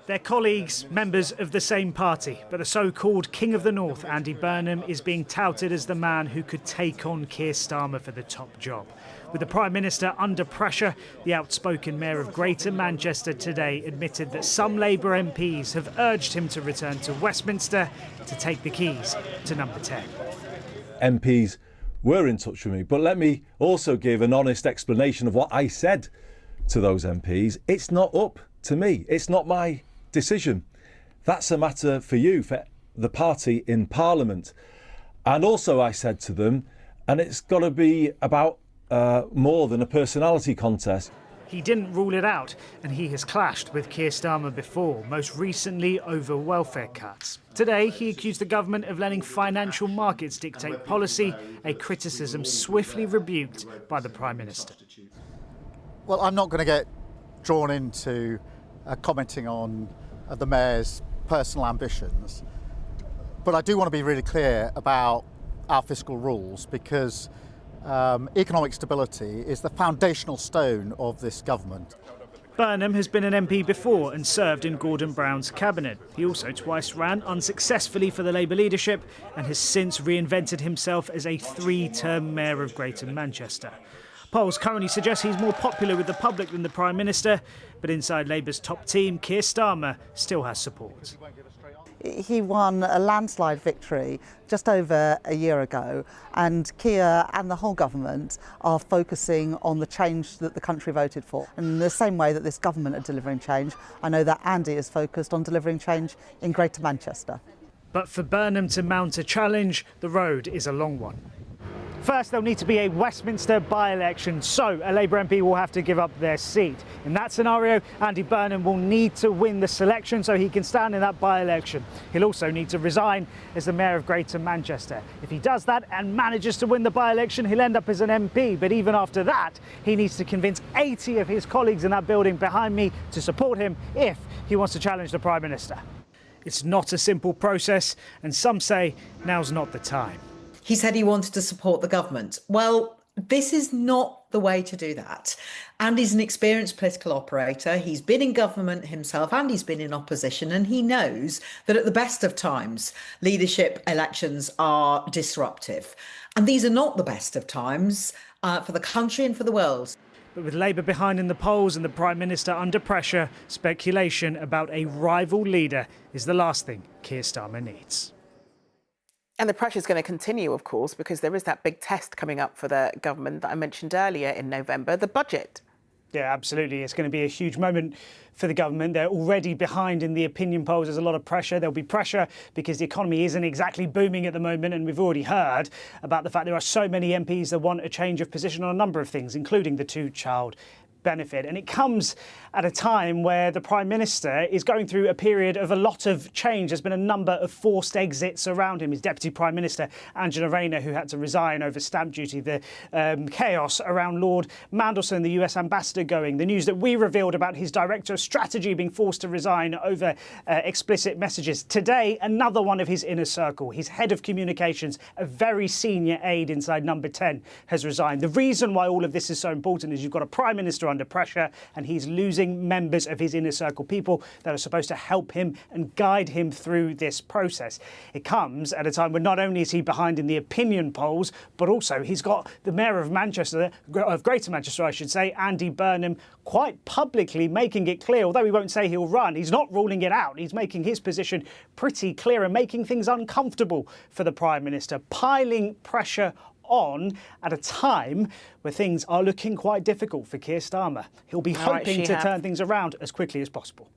They're colleagues, members of the same party, but the so-called King of the North, Andy Burnham, is being touted as the man who could take on Keir Starmer for the top job. With the Prime Minister under pressure, the outspoken Mayor of Greater Manchester today admitted that some Labour MPs have urged him to return to Westminster to take the keys to number 10. MPs were in touch with me, but let me also give an honest explanation of what I said to those MPs. It's not up to me. It's not my decision. That's a matter for you, for the party in Parliament. And also I said to them, and it's got to be about more than a personality contest. He didn't rule it out, and he has clashed with Keir Starmer before, most recently over welfare cuts. Today, he accused the government of letting financial markets dictate policy, a criticism swiftly rebuked by the Prime Minister. Well, I'm not going to get drawn into commenting on the Mayor's personal ambitions, but I do want to be really clear about our fiscal rules, because economic stability is the foundational stone of this government. Burnham has been an MP before and served in Gordon Brown's cabinet. He also twice ran unsuccessfully for the Labour leadership and has since reinvented himself as a three-term Mayor of Greater Manchester. Polls currently suggest he's more popular with the public than the Prime Minister, but inside Labour's top team, Keir Starmer still has support. He won a landslide victory just over a year ago, and Keir and the whole government are focusing on the change that the country voted for. And in the same way that this government are delivering change, I know that Andy is focused on delivering change in Greater Manchester. But for Burnham to mount a challenge, the road is a long one. First, there'll need to be a Westminster by-election, so a Labour MP will have to give up their seat. In that scenario, Andy Burnham will need to win the selection so he can stand in that by-election. He'll also need to resign as the Mayor of Greater Manchester. If he does that and manages to win the by-election, he'll end up as an MP. But even after that, he needs to convince 80 of his colleagues in that building behind me to support him if he wants to challenge the Prime Minister. It's not a simple process, and some say now's not the time. He said he wanted to support the government. Well, this is not the way to do that. Andy's an experienced political operator. He's been in government himself and he's been in opposition, and he knows that at the best of times, leadership elections are disruptive. And these are not the best of times for the country and for the world. But with Labour behind in the polls and the Prime Minister under pressure, speculation about a rival leader is the last thing Keir Starmer needs. And the pressure is going to continue, of course, because there is that big test coming up for the government that I mentioned earlier in November, the budget. Yeah, absolutely. It's going to be a huge moment for the government. They're already behind in the opinion polls. There's a lot of pressure. There'll be pressure because the economy isn't exactly booming at the moment. And we've already heard about the fact there are so many MPs that want a change of position on a number of things, including the two-child benefit. And it comes at a time where the Prime Minister is going through a period of a lot of change. There's been a number of forced exits around him. His Deputy Prime Minister, Angela Rayner, who had to resign over stamp duty, the chaos around Lord Mandelson, the US Ambassador, going, the news that we revealed about his Director of Strategy being forced to resign over explicit messages. Today, another one of his inner circle, his Head of Communications, a very senior aide inside number 10, has resigned. The reason why all of this is so important is you've got a Prime Minister under pressure and he's losing members of his inner circle, people that are supposed to help him and guide him through this process. It comes at a time when not only is he behind in the opinion polls, but also he's got the Mayor of Manchester, of Greater Manchester, I should say, Andy Burnham, quite publicly making it clear, although he won't say he'll run, he's not ruling it out. He's making his position pretty clear and making things uncomfortable for the Prime Minister, piling pressure on at a time where things are looking quite difficult for Keir Starmer. He'll be hoping to turn things around as quickly as possible.